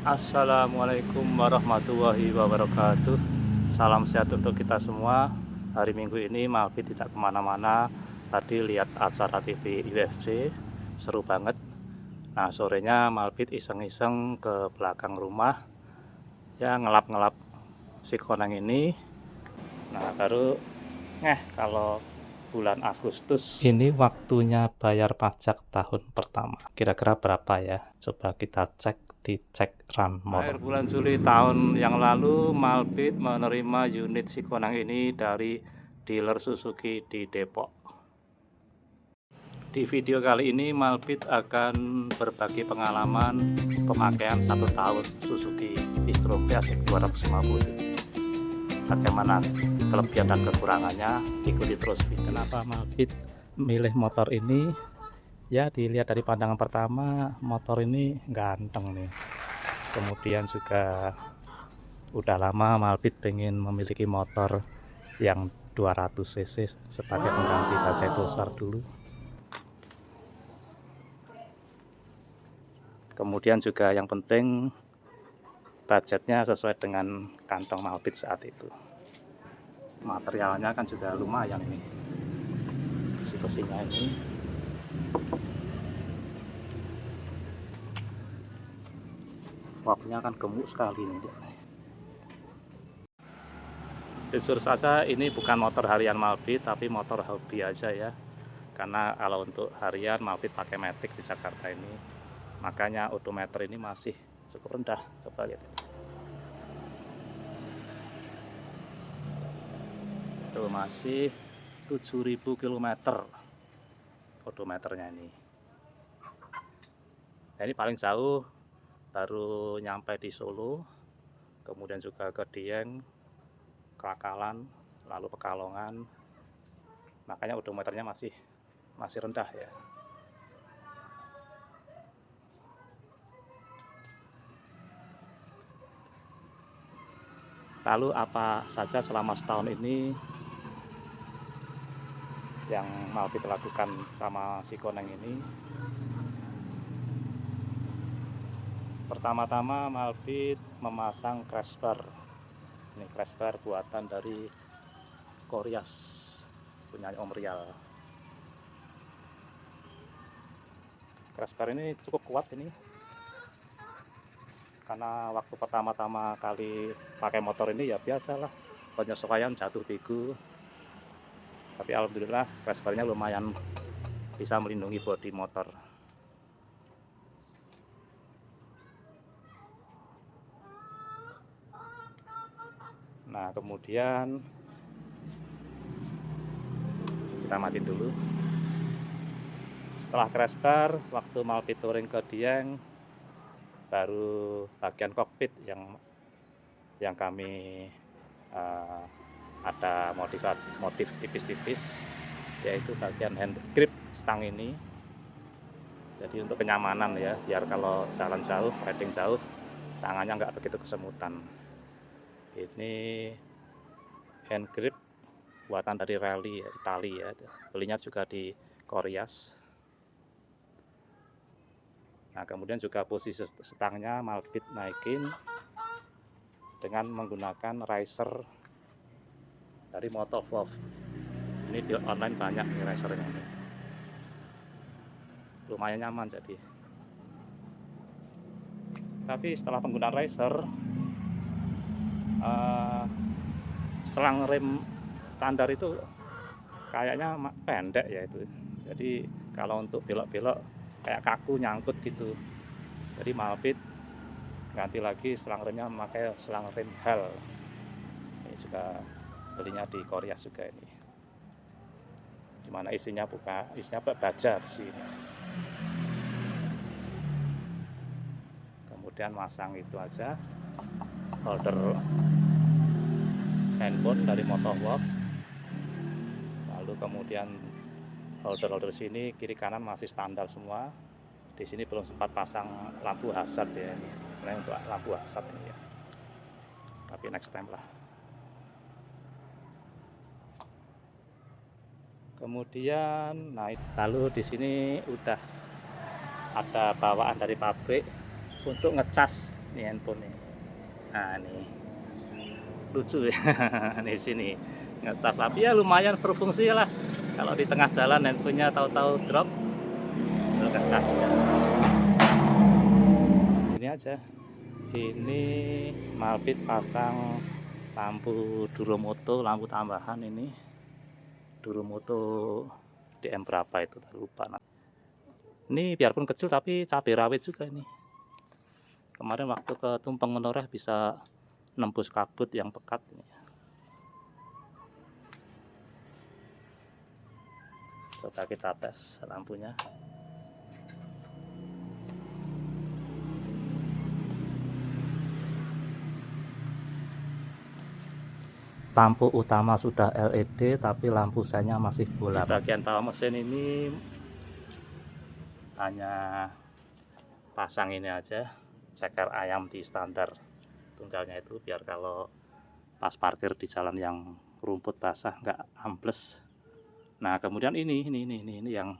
Assalamualaikum warahmatullahi wabarakatuh. Salam sehat untuk kita semua. Hari Minggu ini Malvi tidak kemana-mana. Tadi lihat acara TV UFC, seru banget. Nah, sorenya Malvi iseng-iseng ke belakang rumah, ya ngelap-ngelap si koneng ini. Nah, baru kalau bulan Agustus ini waktunya bayar pajak tahun pertama. Kira-kira berapa ya? Coba kita dicek Ranmor. Akhir bulan Juli tahun yang lalu, Malbit menerima unit Sikonang ini dari dealer Suzuki di Depok. Di video kali ini Malbit akan berbagi pengalaman pemakaian 1 tahun Suzuki e-tron PSX 250. Bagaimana kelebihan dan kekurangannya, ikuti terus video. Kenapa Malbit milih motor ini? Ya, dilihat dari pandangan pertama, motor ini ganteng nih. Kemudian juga udah lama Malbit pengen memiliki motor yang 200 cc sebagai pengganti bajai besar dulu. Kemudian juga yang penting budgetnya sesuai dengan kantong Malbit saat itu. Materialnya kan juga lumayan ini, besi-besinya ini. Waktunya kan gemuk sekali nih dia. Jujur saja ini bukan motor harian Malbit, tapi motor hobi aja ya. Karena kalau untuk harian Malbit pakai Matic di Jakarta ini, makanya odometer ini masih cukup rendah. Coba lihat ini. Itu masih 7.000 km odometernya ini. Nah, ini paling jauh baru nyampe di Solo, kemudian juga ke Dieng, Kelakalan, lalu Pekalongan. Makanya odometernya masih rendah ya. Lalu apa saja selama setahun ini yang Malbit lakukan sama si koneng ini? Pertama-tama Malbit memasang crash bar. Ini crash bar buatan dari Koreas, punya Om Rial. Crash bar ini cukup kuat ini, karena waktu pertama-tama kali pakai motor ini ya biasalah penyesuaian jatuh bego. Tapi alhamdulillah crash barnya lumayan bisa melindungi bodi motor. Nah, kemudian kita matiin dulu. Setelah crash bar, waktu Malbit touring ke Dieng, baru bagian kokpit yang kami ada motif tipis-tipis, yaitu bagian hand grip stang ini. Jadi untuk kenyamanan ya, biar kalau jalan jauh, riding jauh, tangannya nggak begitu kesemutan. Ini hand grip buatan dari Rally Italia ya. Belinya juga di Koreas. Nah, kemudian juga posisi stangnya Malbit naikin dengan menggunakan riser dari Motovlog. Ini di online banyak nih risernya ini. Lumayan nyaman jadi. Tapi setelah penggunaan riser, selang rem standar itu kayaknya pendek ya itu. Jadi kalau untuk belok-belok kayak kaku nyangkut gitu. Jadi Malbit ganti lagi selang remnya memakai selang rem HAL. Ini juga belinya di Korea juga ini. Dimana isinya baja besi ini. Kemudian masang itu aja holder handphone dari Motovlog. Lalu kemudian holder sini kiri kanan masih standar semua. Di sini belum sempat pasang lampu hazard ya ini. Ini untuk lampu hazard ini ya. Tapi next time lah. Kemudian lalu di sini udah ada bawaan dari pabrik untuk ngecas Ini handphone nih. Nah ini lucu ya. Di sini ngecas, tapi ya lumayan berfungsi lah. Kalau di tengah jalan handphonenya tahu-tahu drop, ngecas ya. Ini aja. Ini Malpit pasang lampu Duromoto, lampu tambahan ini. Duromoto DM berapa itu? Lupa. Ini biarpun kecil tapi cabai rawit juga ini. Kemarin waktu ke Tumpeng Menoreh bisa nembus kabut yang pekat ini. Coba kita tes lampunya. Lampu utama sudah LED tapi lampu senya masih bola. Di bagian bawah mesin ini hanya pasang ini aja, ceker ayam di standar tunggalnya itu, biar kalau pas parkir di jalan yang rumput basah nggak ambles. Nah kemudian ini yang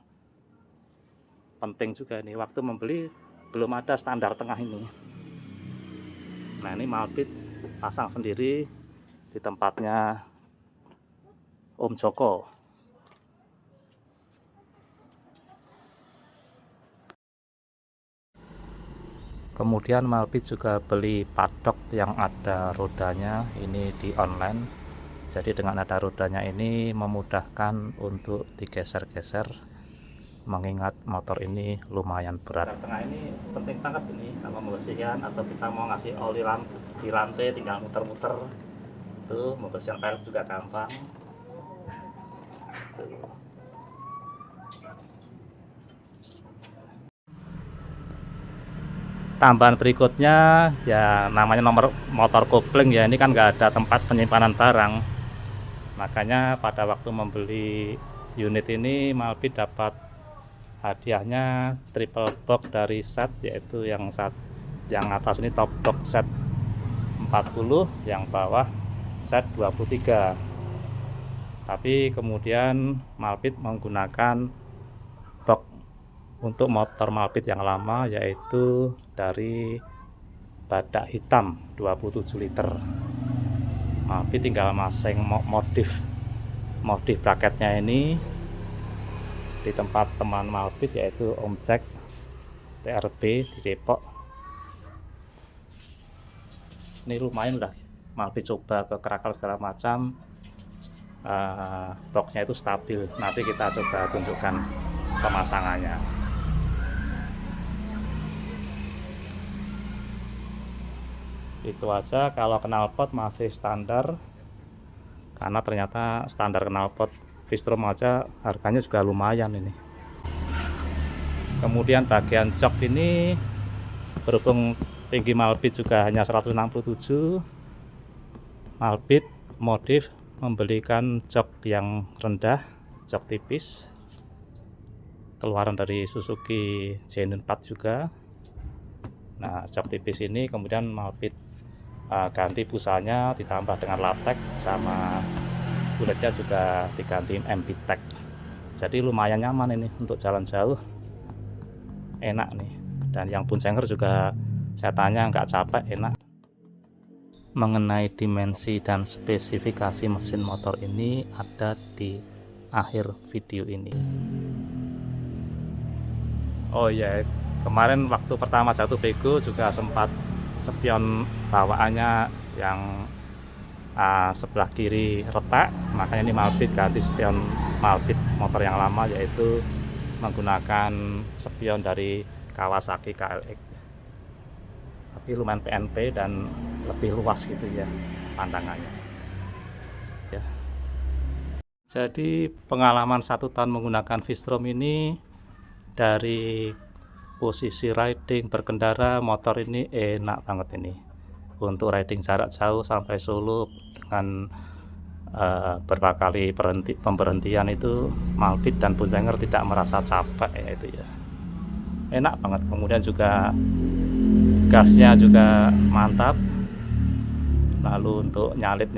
penting juga nih, waktu membeli belum ada standar tengah ini. Nah ini Malpit pasang sendiri di tempatnya Om Joko. Kemudian Malpit juga beli padok yang ada rodanya ini di online. Jadi dengan ada rodanya ini memudahkan untuk digeser-geser, mengingat motor ini lumayan berat. Tengah ini penting banget ini kalau membersihkan atau kita mau ngasih oli di rantai, tinggal muter-muter. Tuh, membersihkan pelek juga gampang. Tuh. Tambahan berikutnya ya namanya nomor motor kopling ya, ini kan nggak ada tempat penyimpanan barang. Makanya pada waktu membeli unit ini Malpit dapat hadiahnya triple box dari set, yaitu yang atas ini top box set 40, yang bawah set 23. Tapi kemudian Malpit menggunakan box untuk motor Malpit yang lama, yaitu dari badak hitam 27 liter. Malpit tinggal masang modif braketnya ini di tempat teman Malpit, yaitu Om Jack TRB di Depok. Ini lumayan lah, Malpit coba ke kerakal segala macam, boxnya itu stabil. Nanti kita coba tunjukkan pemasangannya. Itu aja. Kalau knalpot masih standar, karena ternyata standar knalpot Vistrom aja harganya juga lumayan ini. Kemudian bagian jok ini, berhubung tinggi Malpit juga hanya 167, Malpit modif membelikan jok yang rendah, jok tipis, keluaran dari Suzuki Genuine 4 juga. Nah jok tipis ini kemudian Malpit ganti busanya, ditambah dengan latex, sama kulitnya juga digantiin MPTEC. Jadi lumayan nyaman ini untuk jalan jauh, enak nih. Dan yang puncenger juga saya tanya nggak capek, enak. Mengenai dimensi dan spesifikasi mesin motor ini ada di akhir video ini. Oh ya, kemarin waktu pertama jatuh bego juga sempat spion bawaannya yang sebelah kiri retak, makanya ini Malpit ganti spion Malpit motor yang lama, yaitu menggunakan spion dari Kawasaki KLX. Tapi lumayan PNP dan lebih luas gitu ya pandangannya ya. Jadi pengalaman 1 tahun menggunakan Vistrom ini, dari posisi riding berkendara, motor ini enak banget ini untuk riding jarak jauh sampai Solo dengan beberapa kali pemberhentian itu Malpit dan puncenger tidak merasa capek ya, itu ya enak banget. Kemudian juga gasnya juga mantap. Lalu untuk nyalip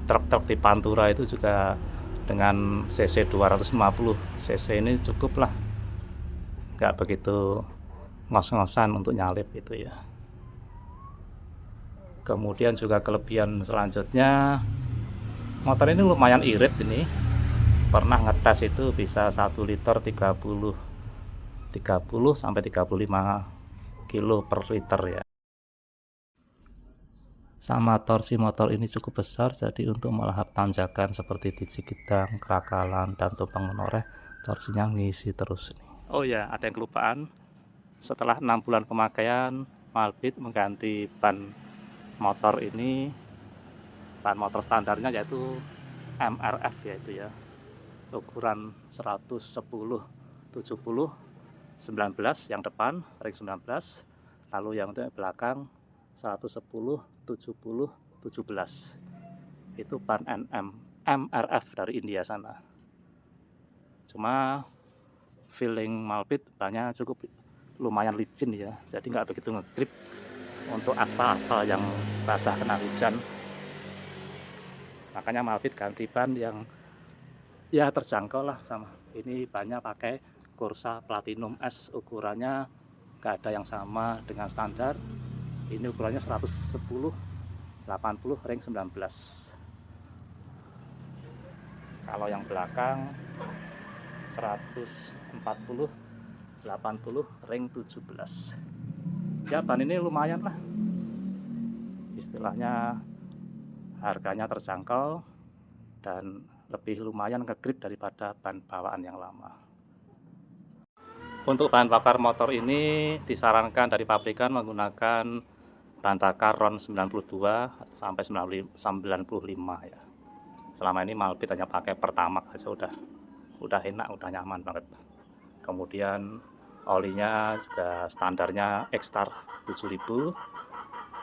truk-truk di Pantura itu juga dengan cc 250 cc ini cukup lah, nggak begitu ngos-ngosan untuk nyalip itu ya. Kemudian juga kelebihan selanjutnya, motor ini lumayan irit ini. Pernah ngetes itu bisa 1 liter 30 sampai 35 kilo per liter ya. Sama torsi motor ini cukup besar, jadi untuk melahap tanjakan seperti di Cikidang, Krakalan, dan Tumpang Menoreh, torsinya ngisi terus nih. Oh ya, ada yang kelupaan. Setelah 6 bulan pemakaian, Malbit mengganti ban motor ini. Ban motor standarnya yaitu MRF yaitu ya, ukuran 110 70 19 yang depan ring 19, lalu yang untuk belakang 110 70 17. Itu ban MRF dari India sana. Cuma feeling Malbit bannya cukup lumayan licin ya, jadi nggak begitu ngegrip untuk aspal-aspal yang basah kena hujan. Makanya Malbit ganti ban yang ya terjangkau lah. Sama ini bannya pakai Corsa Platinum S, ukurannya nggak ada yang sama dengan standar. Ini ukurannya 110 80 ring 19. Kalau yang belakang 140 80 ring 17. Ya ban ini lumayan lah, istilahnya harganya terjangkau dan lebih lumayan ngegrip daripada ban bawaan yang lama. Untuk bahan bakar motor ini disarankan dari pabrikan menggunakan bahan bakar RON 92 sampai 95 ya. Selama ini Malbit hanya pakai Pertamax aja udah enak, udah nyaman banget. Kemudian olinya juga standarnya X-Star 7000,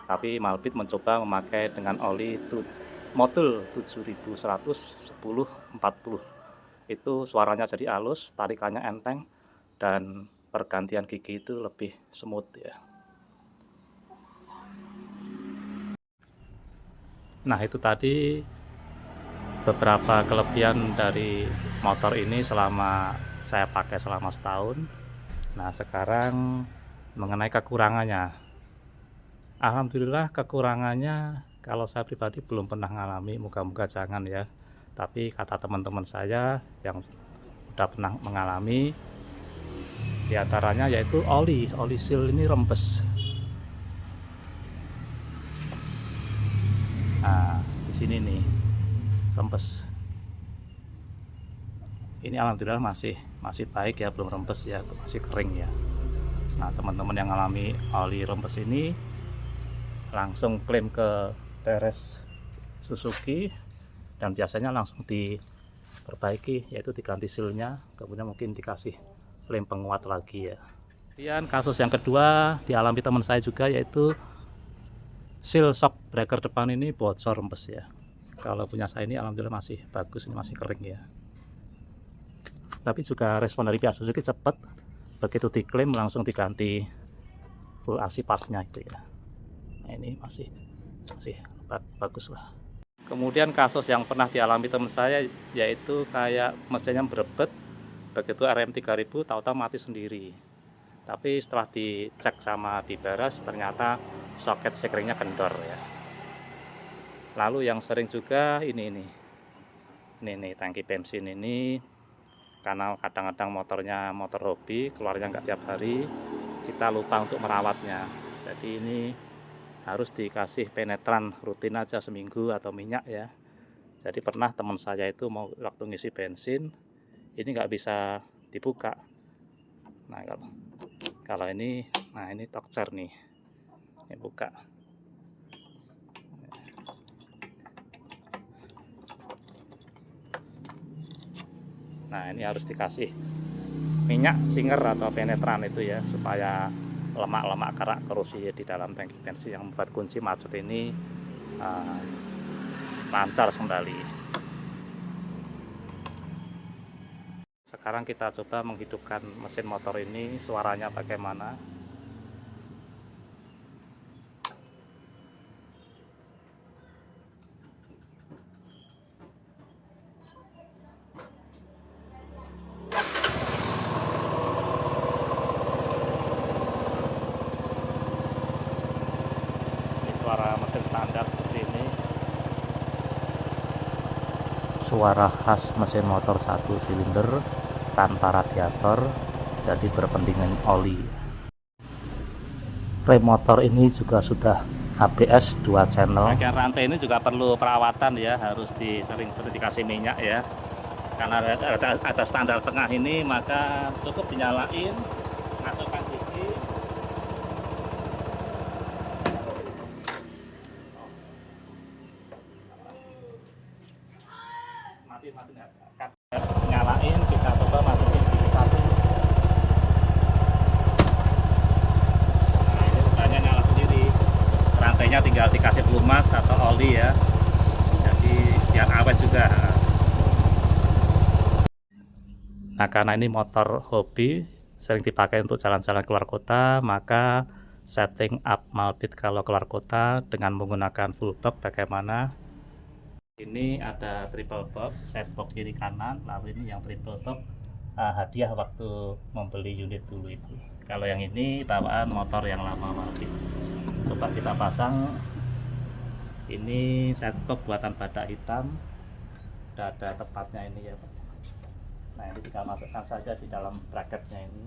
tapi Malbit mencoba memakai dengan oli model 7100 10 40. Itu suaranya jadi halus, tarikannya enteng, dan pergantian gigi itu lebih smooth ya. Nah, itu tadi beberapa kelebihan dari motor ini selama saya pakai selama setahun. Nah, sekarang mengenai kekurangannya. Alhamdulillah kekurangannya kalau saya pribadi belum pernah ngalami, moga-moga jangan ya. Tapi kata teman-teman saya yang udah pernah mengalami, diantaranya yaitu oli seal ini rembes. Nah, di sini nih rembes. Ini alhamdulillah masih baik ya, belum rembes ya, masih kering ya. Nah, teman-teman yang mengalami oli rembes ini langsung klaim ke Teres Suzuki dan biasanya langsung diperbaiki, yaitu diganti sealnya, kemudian mungkin dikasih lem penguat lagi ya. Kemudian kasus yang kedua dialami teman saya juga, yaitu seal shock breaker depan ini bocor rembes ya. Kalau punya saya ini alhamdulillah masih bagus, ini masih kering ya. Tapi juga respon dari pihak Suzuki cepat, begitu diklaim langsung diganti full AC partnya itu ya. Nah, ini masih bagus lah. Kemudian kasus yang pernah dialami teman saya, yaitu kayak mesinnya berebet, begitu RM 3000 tahu-tahu mati sendiri. Tapi setelah dicek sama diberes, ternyata soket sekringnya kendor ya. Lalu yang sering juga ini tangki bensin ini, karena kadang-kadang motornya motor hobi, keluarnya nggak tiap hari, kita lupa untuk merawatnya. Jadi ini harus dikasih penetran rutin aja seminggu atau minyak ya. Jadi pernah teman saya itu mau waktu ngisi bensin, ini nggak bisa dibuka. Nah, kalau ini, nah ini tokcer nih, ini buka. Nah, ini harus dikasih minyak singer atau penetran itu ya, supaya lemak-lemak kerak korosi di dalam tangki bensin yang membuat kunci macet ini lancar kembali. Sekarang kita coba menghidupkan mesin motor ini, suaranya bagaimana. Suara mesin standar seperti ini. Suara khas mesin motor 1 silinder tanpa radiator, jadi berpendingin oli. Rem motor ini juga sudah ABS 2 channel. Bagian rantai ini juga perlu perawatan ya, harus sering-sering dikasih minyak ya. Karena ada standar tengah ini, maka cukup dinyalain, masukkan gigi. Mati nyalain, kita coba masukin gigi 1. Nah, ini rupanya nyala sendiri. Rantainya tinggal dikasih pelumas atau oli ya, jadi biar awet juga. Nah, karena ini motor hobi, sering dipakai untuk jalan-jalan keluar kota, maka setting up Malbit kalau keluar kota dengan menggunakan full box bagaimana. Ini ada triple box, set box kiri kanan, lalu ini yang triple box hadiah waktu membeli unit dulu itu. Kalau yang ini bawaan motor yang lama Malbit. Coba kita pasang. Ini set box buatan Badak Hitam, udah ada tempatnya ini ya Pak. Nah, ini tinggal masukkan saja di dalam bracketnya ini.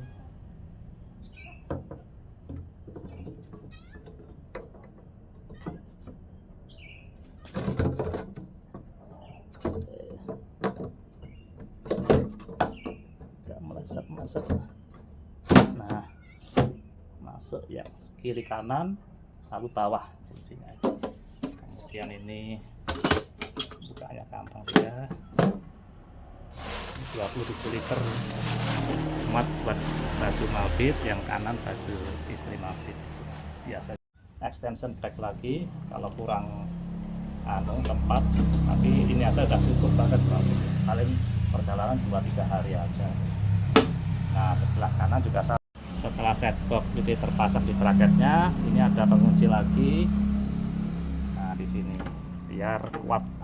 Gak meleset-meleset. Nah, masuk ya kiri kanan, lalu bawah kuncinya. Kemudian ini bukanya gampang saja. 27 liter muat buat baju Malbit, yang kanan baju istri Malbit biasa. Extension brake lagi kalau kurang tempat, tapi ini aja udah cukup banget Malbit, paling perjalanan 2-3 hari aja. Nah, sebelah kanan juga sama. Setelah set box ini terpasang di bracketnya, ini ada pengunci lagi. Nah, di sini biar kuat.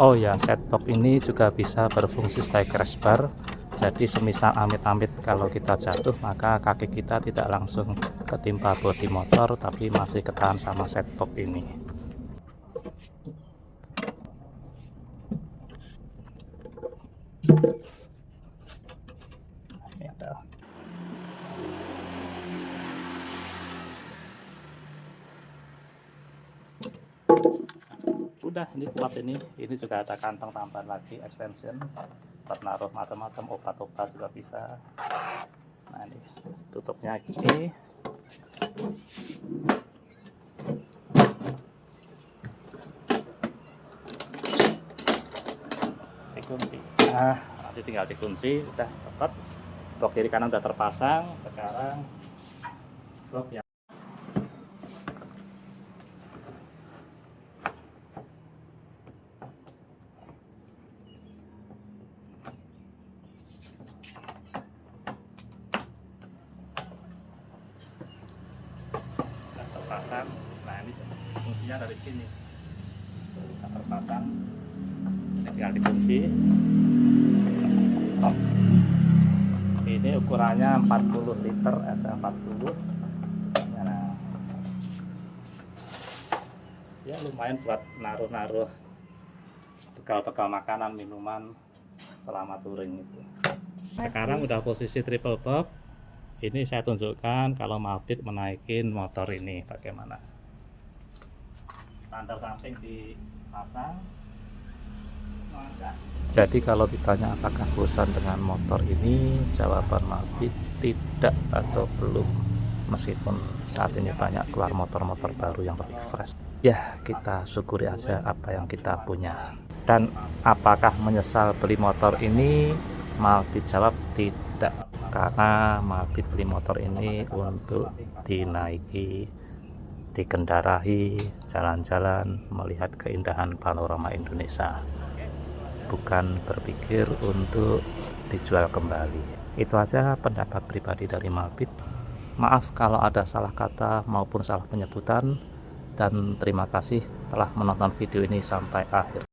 Oh ya, setbox ini juga bisa berfungsi sebagai crash bar. Jadi semisal amit-amit kalau kita jatuh, maka kaki kita tidak langsung ketimpa bodi motor, tapi masih ketahan sama setbox ini. Ini ada. Udah, ini kuat ini juga ada kantong tambahan lagi, extension buat naruh macam-macam obat-obat juga bisa. Nah, ini tutupnya gini. Dikunci. Nah, nanti tinggal dikunci, udah dapat. Blok kiri kanan udah terpasang. Sekarang blok yang terpasang. Nah, ini fungsinya dari sini kita terpasang, ini tinggal dikunci. Ini ukurannya 40 liter SA40. Nah, ya lumayan buat naruh-naruh bekal-bekal makanan, minuman selama touring itu. Sekarang udah posisi triple box. Ini saya tunjukkan kalau Malbit menaikin motor ini bagaimana. Standar samping dipasang. Jadi kalau ditanya apakah bosan dengan motor ini, jawaban Malbit tidak atau belum. Meskipun saat ini banyak keluar motor-motor baru yang lebih fresh. Ya, kita syukuri aja apa yang kita punya. Dan apakah menyesal beli motor ini? Malbit jawab tidak. Karena Malbit beli motor ini untuk dinaiki, dikendarai, jalan-jalan, melihat keindahan panorama Indonesia, bukan berpikir untuk dijual kembali. Itu aja pendapat pribadi dari Malbit. Maaf kalau ada salah kata maupun salah penyebutan, dan terima kasih telah menonton video ini sampai akhir.